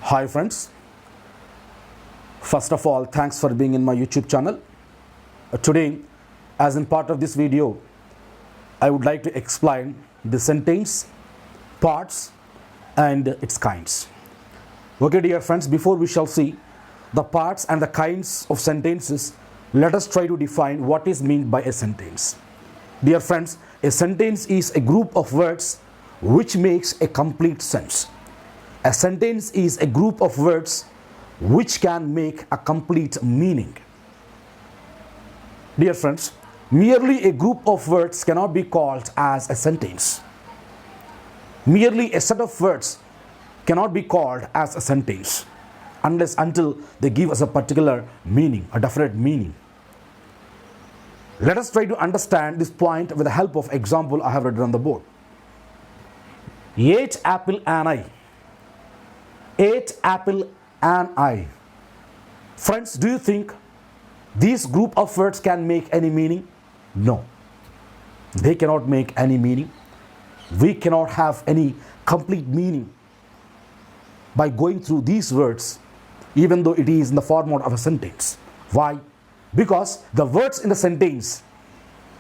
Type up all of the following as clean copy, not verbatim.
Hi friends, first of all thanks for being in my YouTube channel. Today, as in part of this video, I would like to explain the sentence, parts and its kinds. Okay dear friends, before we shall see the parts and the kinds of sentences, let us try to define what is meant by a sentence. Dear friends, a sentence is a group of words which makes a complete sense. A sentence is a group of words which can make a complete meaning. Dear friends, merely a group of words cannot be called as a sentence. Merely a set of words cannot be called as a sentence until they give us a particular meaning, a definite meaning. Let us try to understand this point with the help of example I have written on the board. 8 apple and I. 8 apple and I. Friends, do you think these group of words can make any meaning? No. They cannot make any meaning. We cannot have any complete meaning by going through these words, even though it is in the format of a sentence. Why? Because the words in the sentence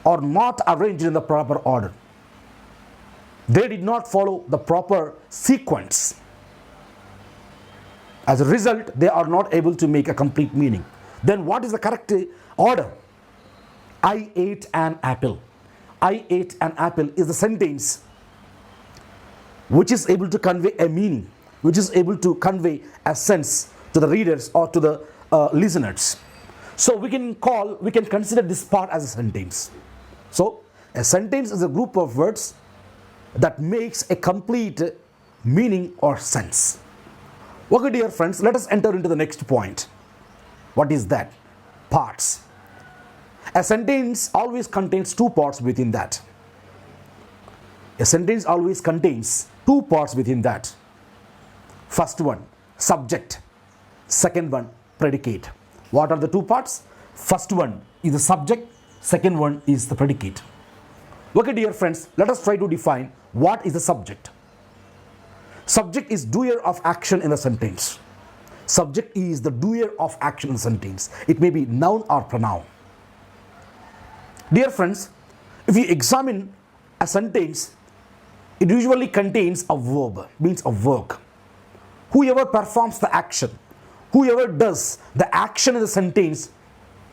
are not arranged in the proper order. They did not follow the proper sequence. As a result, they are not able to make a complete meaning. Then what is the correct order? I ate an apple. I ate an apple is the sentence which is able to convey a meaning, which is able to convey a sense to the readers or to the listeners. So we can consider this part as a sentence. So a sentence is a group of words that makes a complete meaning or sense. Okay dear friends, let us enter into the next point. What is that? Parts. A sentence always contains two parts within that. A sentence always contains two parts within that. First one, subject. Second one, predicate. What are the two parts? First one is the subject. Second one is the predicate. Okay dear friends, let us try to define what is the subject. Subject is doer of action in the sentence. Subject is the doer of action in the sentence. It may be noun or pronoun. Dear friends, if we examine a sentence, it usually contains a verb, means a work. Whoever performs the action, whoever does the action in the sentence,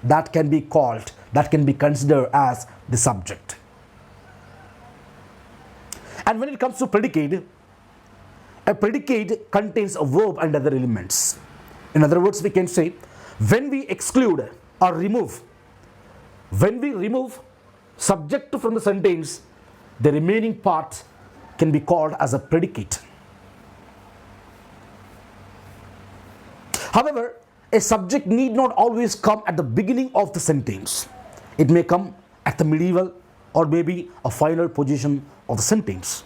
that can be called, that can be considered as the subject. And when it comes to predicate, a predicate contains a verb and other elements. In other words, we can say, when we exclude or remove, when we remove subject from the sentence, the remaining part can be called as a predicate. However, a subject need not always come at the beginning of the sentence. It may come at the medieval or maybe a final position of the sentence.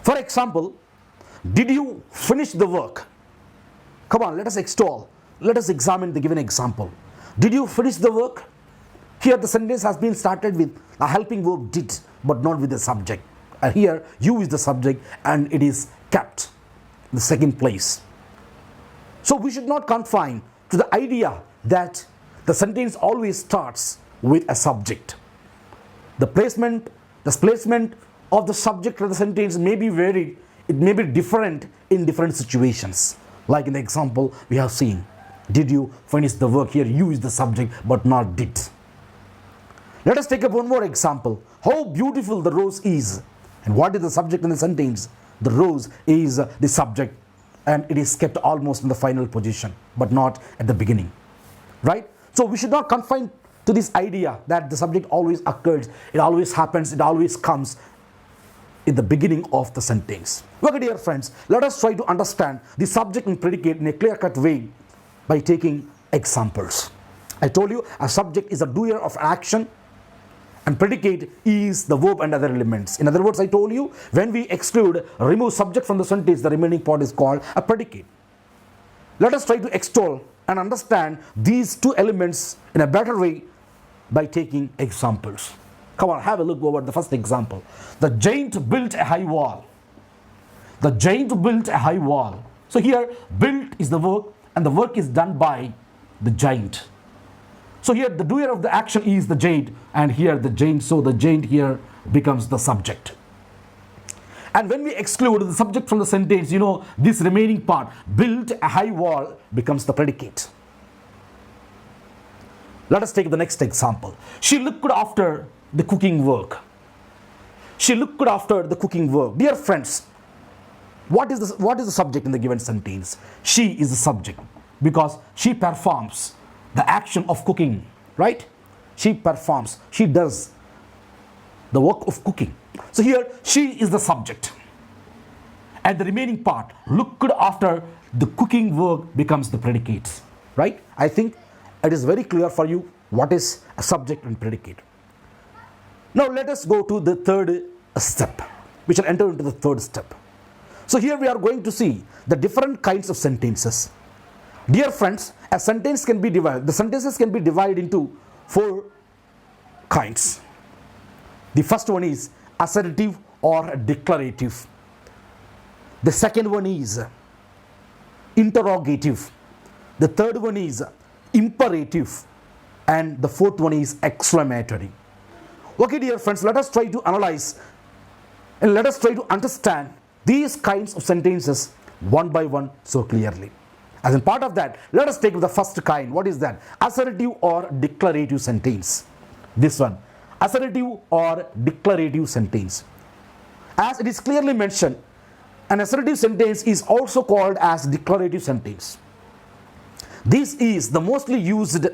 For example, did you finish the work? Come on, let us extol. Let us examine the given example. Did you finish the work? Here the sentence has been started with a helping verb did, but not with the subject. Here you is the subject and it is kept in the second place. So we should not confine to the idea that the sentence always starts with a subject. The placement of the subject of the sentence may be varied, it may be different in different situations. Like in the example we have seen, did you finish the work? Here you is the subject but not did. Let us take up one more example. How beautiful the rose is. And what is the subject in the sentence? The rose is the subject and it is kept almost in the final position but not at the beginning. Right? So we should not confine to this idea that the subject always occurs, it always happens, it always comes in the beginning of the sentence. Okay dear friends, let us try to understand the subject and predicate in a clear-cut way by taking examples. I told you a subject is a doer of action and predicate is the verb and other elements. In other words, I told you when we exclude, remove subject from the sentence, the remaining part is called a predicate. Let us try to extol and understand these two elements in a better way by taking examples. Come on, have a look over the first example. The giant built a high wall. The giant built a high wall. So here built is the work, and the work is done by the giant. So here the doer of the action is the giant, and here the giant, so the giant here becomes the subject. And when we exclude the subject from the sentence, this remaining part, built a high wall, becomes the predicate. Let us take the next example. She looked after the cooking work. She looked after the cooking work. Dear friends, what is the subject in the given sentence? She is the subject because she performs the action of cooking, right? She does the work of cooking. So here she is the subject, and the remaining part, looked after the cooking work, becomes the predicate, right? I think it is very clear for you what is a subject and predicate. Now let us go to the third step. We shall enter into the third step. So here we are going to see the different kinds of sentences. Dear friends, the sentences can be divided into 4 kinds. The first one is assertive or declarative. The second one is interrogative. The third one is imperative. And the fourth one is exclamatory. Okay, dear friends, let us try to analyze and let us try to understand these kinds of sentences one by one so clearly. As in part of that, let us take the first kind. What is that? Assertive or declarative sentence. This one, assertive or declarative sentence. As it is clearly mentioned, an assertive sentence is also called as declarative sentence. This is the mostly used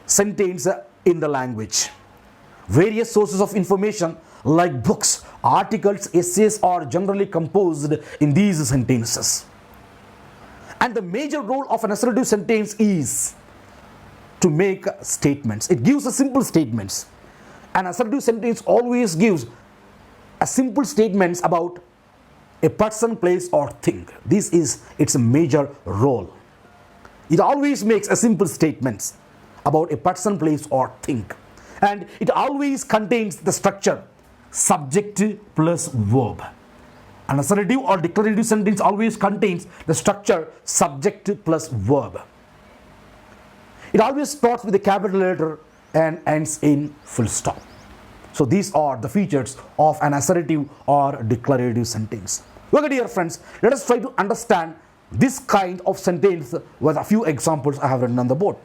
sentence in the language. Various sources of information like books, articles, essays are generally composed in these sentences. And the major role of an assertive sentence is to make statements. It gives a simple statements. An assertive sentence always gives a simple statements about a person, place or thing. This is its major role. It always makes a simple statements about a person, place or thing. And it always contains the structure subject plus verb. An assertive or declarative sentence always contains the structure subject plus verb. It always starts with a capital letter and ends in full stop. So these are the features of an assertive or declarative sentence. Okay, dear friends, let us try to understand this kind of sentence with a few examples I have written on the board.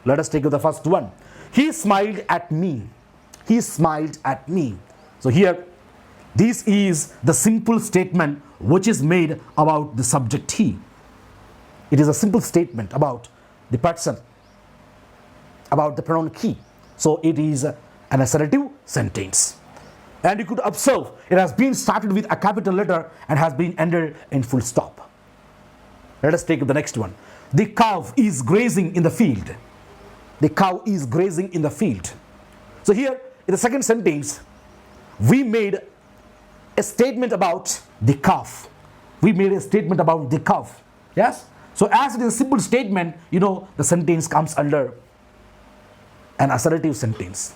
Let us take the first one. He smiled at me. He smiled at me. So here, this is the simple statement which is made about the subject he. It is a simple statement about the person, about the pronoun he. So it is an assertive sentence. And you could observe it has been started with a capital letter and has been ended in full stop. Let us take the next one. The cow is grazing in the field. The cow is grazing in the field. So here, in the second sentence, we made a statement about the calf. We made a statement about the calf. Yes? So as it is a simple statement, the sentence comes under an assertive sentence.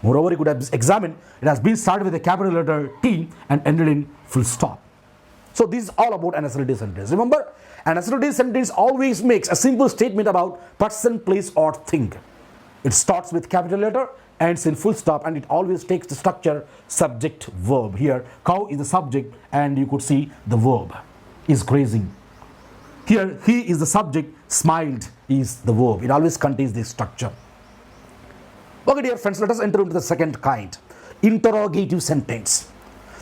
Moreover, you could have examined, it has been started with a capital letter T and ended in full stop. So this is all about an assertive sentence. Remember, an assertive sentence always makes a simple statement about person, place or thing. It starts with capital letter, ends in full stop, and it always takes the structure subject verb. Here cow is the subject and you could see the verb is grazing. Here he is the subject, smiled is the verb. It always contains this structure. Okay, dear friends, let us enter into the second kind, interrogative sentence.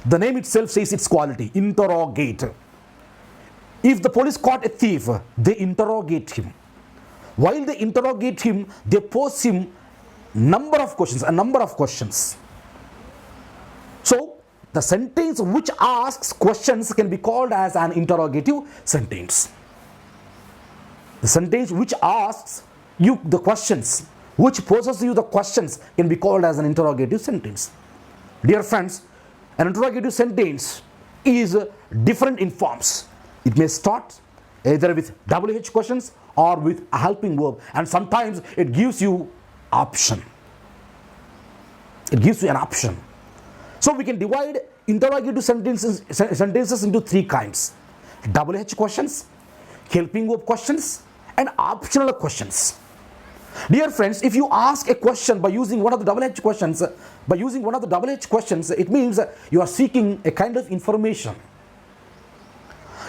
The name itself says its quality, interrogate. If the police caught a thief, they interrogate him. While they interrogate him, they pose him a number of questions. So the sentence which asks questions can be called as an interrogative sentence. The sentence which asks you the questions, which poses you the questions, can be called as an interrogative sentence. Dear friends, an interrogative sentence is different in forms. It may start either with WH questions or with a helping verb, and sometimes it gives you option. It gives you an option. So we can divide interrogative sentences into 3 kinds. double H questions, helping verb questions, and optional questions. Dear friends, if you ask a question by using one of the double H questions, it means you are seeking a kind of information.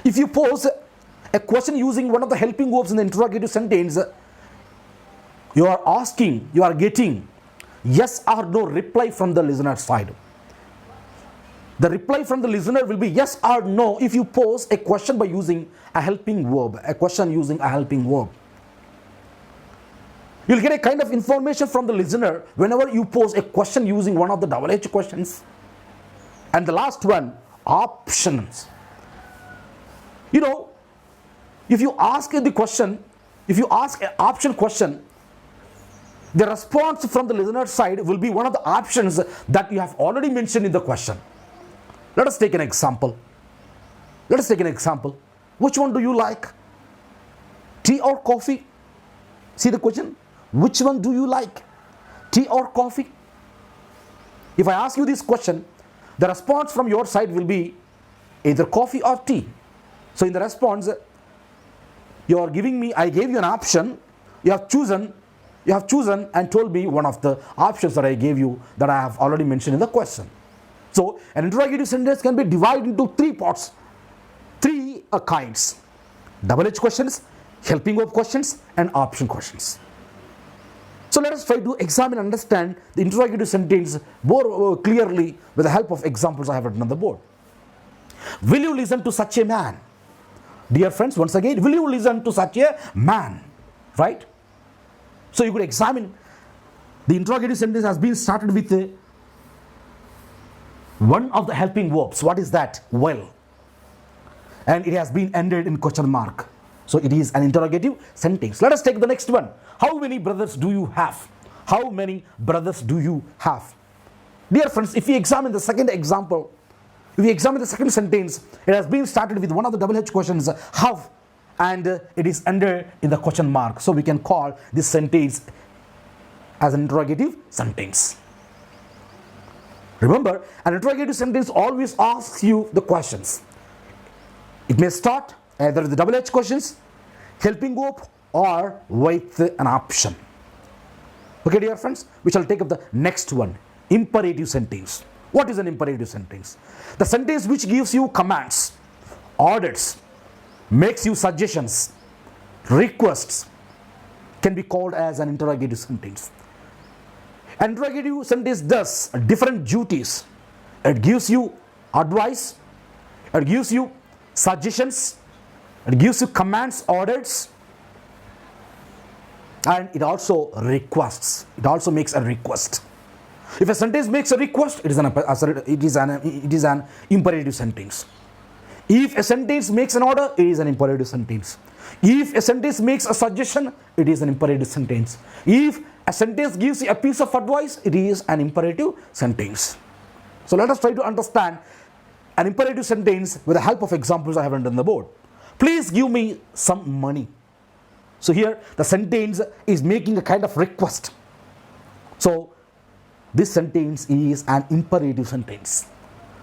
If you pose a question using one of the helping verbs in the interrogative sentence, you are getting yes or no reply from the listener side. The reply from the listener will be yes or no if you pose a question by using a helping verb, You'll get a kind of information from the listener whenever you pose a question using one of the double H questions. And the last one, options. You know, if you ask an option question, the response from the listener side will be one of the options that you have already mentioned in the question. Let us take an example. Which one do you like? Tea or coffee? See the question? Which one do you like? Tea or coffee? If I ask you this question, the response from your side will be either coffee or tea. So in the response, I gave you an option, you have chosen and told me one of the options that I gave you that I have already mentioned in the question. So an interrogative sentence can be divided into three parts, three kinds: double H questions, helping verb questions, and option questions. So let us try to examine and understand the interrogative sentence more clearly with the help of examples I have written on the board. Will you listen to such a man? Dear friends, once again, will you listen to such a man? Right? So you could examine the interrogative sentence has been started with one of the helping verbs. What is that? Well. And it has been ended in question mark. So it is an interrogative sentence. Let us take the next one. How many brothers do you have? How many brothers do you have? Dear friends, if we examine the second example, if we examine the second sentence, it has been started with one of the double H questions, have, and it is ended in the question mark. So we can call this sentence as an interrogative sentence. Remember, an interrogative sentence always asks you the questions. It may start either with the double H questions, helping verb, or with an option. Okay, dear friends, we shall take up the next one, imperative sentence. What is an imperative sentence? The sentence which gives you commands, orders, makes you suggestions, requests, can be called as an interrogative sentence. An interrogative sentence does different duties. It gives you advice, it gives you suggestions, it gives you commands, orders, and it also requests. It also makes a request. If a sentence makes a request, it is an imperative sentence. If a sentence makes an order, it is an imperative sentence. If a sentence makes a suggestion, it is an imperative sentence. If a sentence gives you a piece of advice, it is an imperative sentence. So let us try to understand an imperative sentence with the help of examples I have written on the board. Please give me some money. So here the sentence is making a kind of request. So this sentence is an imperative sentence.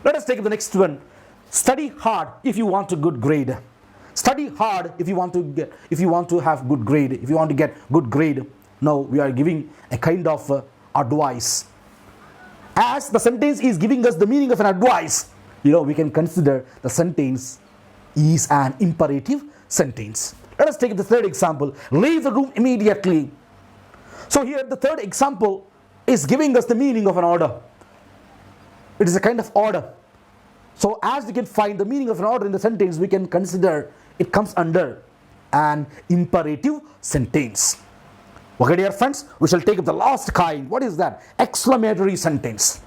Let us take the next one. Study hard if you want a good grade. Study hard if you want to have good grade. If you want to get good grade. Now we are giving a kind of advice. As the sentence is giving us the meaning of an advice, we can consider the sentence is an imperative sentence. Let us take the third example. Leave the room immediately. So here the third example is giving us the meaning of an order. It is a kind of order. So as we can find the meaning of an order in the sentence, we can consider it comes under an imperative sentence. Okay, dear friends, we shall take up the last kind. What is that? Exclamatory sentence.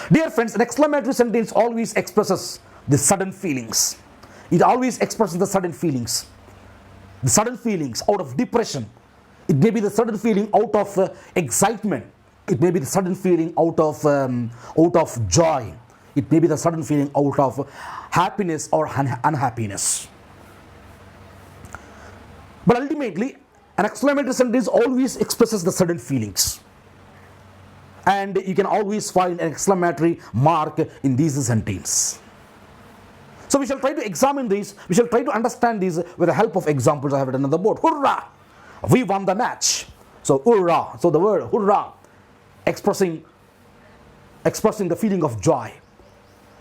Dear friends, an exclamatory sentence always expresses the sudden feelings. It always expresses the sudden feelings. The sudden feelings out of depression. It may be the sudden feeling out of excitement. It may be the sudden feeling out of joy. It may be the sudden feeling out of happiness or unhappiness. But ultimately, an exclamatory sentence always expresses the sudden feelings. And you can always find an exclamatory mark in this sentence. So we shall try to examine these, we shall try to understand these with the help of examples I have written on the board. Hurrah! We won the match. So hurrah. So the word hurrah, expressing the feeling of joy.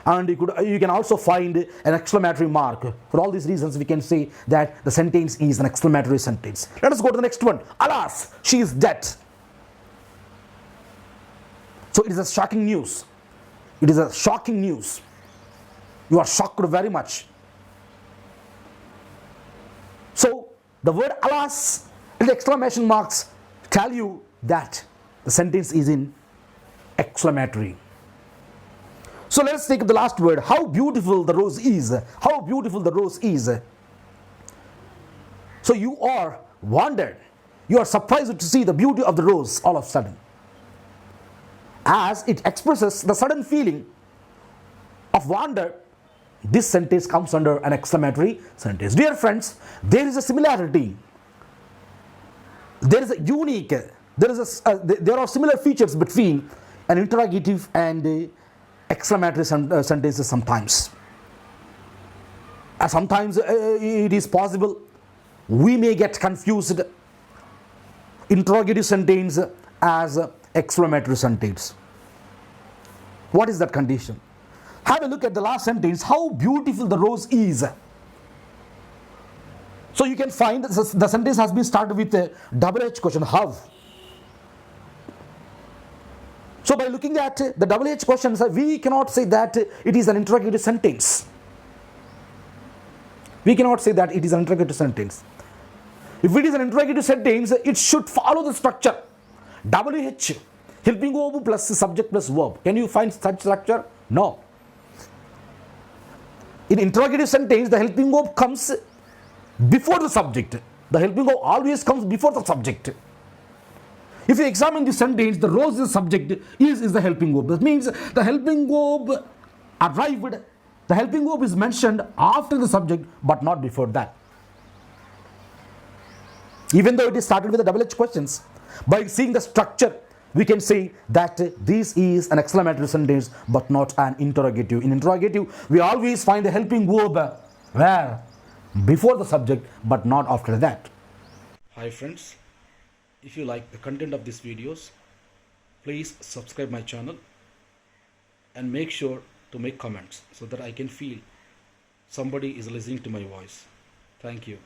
And you can also find an exclamatory mark. For all these reasons, we can say that the sentence is an exclamatory sentence. Let us go to the next one. Alas, she is dead. So it is a shocking news. It is a shocking news. You are shocked very much. So the word alas and the exclamation marks tell you that the sentence is in exclamatory. So let us take the last word. How beautiful the rose is. How beautiful the rose is. So you are wondered. You are surprised to see the beauty of the rose all of a sudden, as it expresses the sudden feeling of wonder. This sentence comes under an exclamatory sentence. Dear friends, there is a similarity. There is a unique. There are similar features between an interrogative and exclamatory sentences sometimes. Sometimes it is possible we may get confused interrogative sentence as exclamatory sentence. What is that condition? Have a look at the last sentence. How beautiful the rose is. So you can find the sentence has been started with a double H question. How? So by looking at the double H questions, we cannot say that it is an interrogative sentence. We cannot say that it is an interrogative sentence. If it is an interrogative sentence, it should follow the structure. WH, helping verb plus subject plus verb. Can you find such structure? No. In interrogative sentence, the helping verb comes before the subject. The helping verb always comes before the subject. If you examine the sentence, the rose is the subject, is the helping verb. That means the helping verb arrived, the helping verb is mentioned after the subject, but not before that. Even though it is started with the double H questions, by seeing the structure, we can say that this is an exclamatory sentence, but not an interrogative. In interrogative, we always find the helping verb where? Before the subject, but not after that. Hi friends, if you like the content of these videos, please subscribe my channel and make sure to make comments so that I can feel somebody is listening to my voice. Thank you.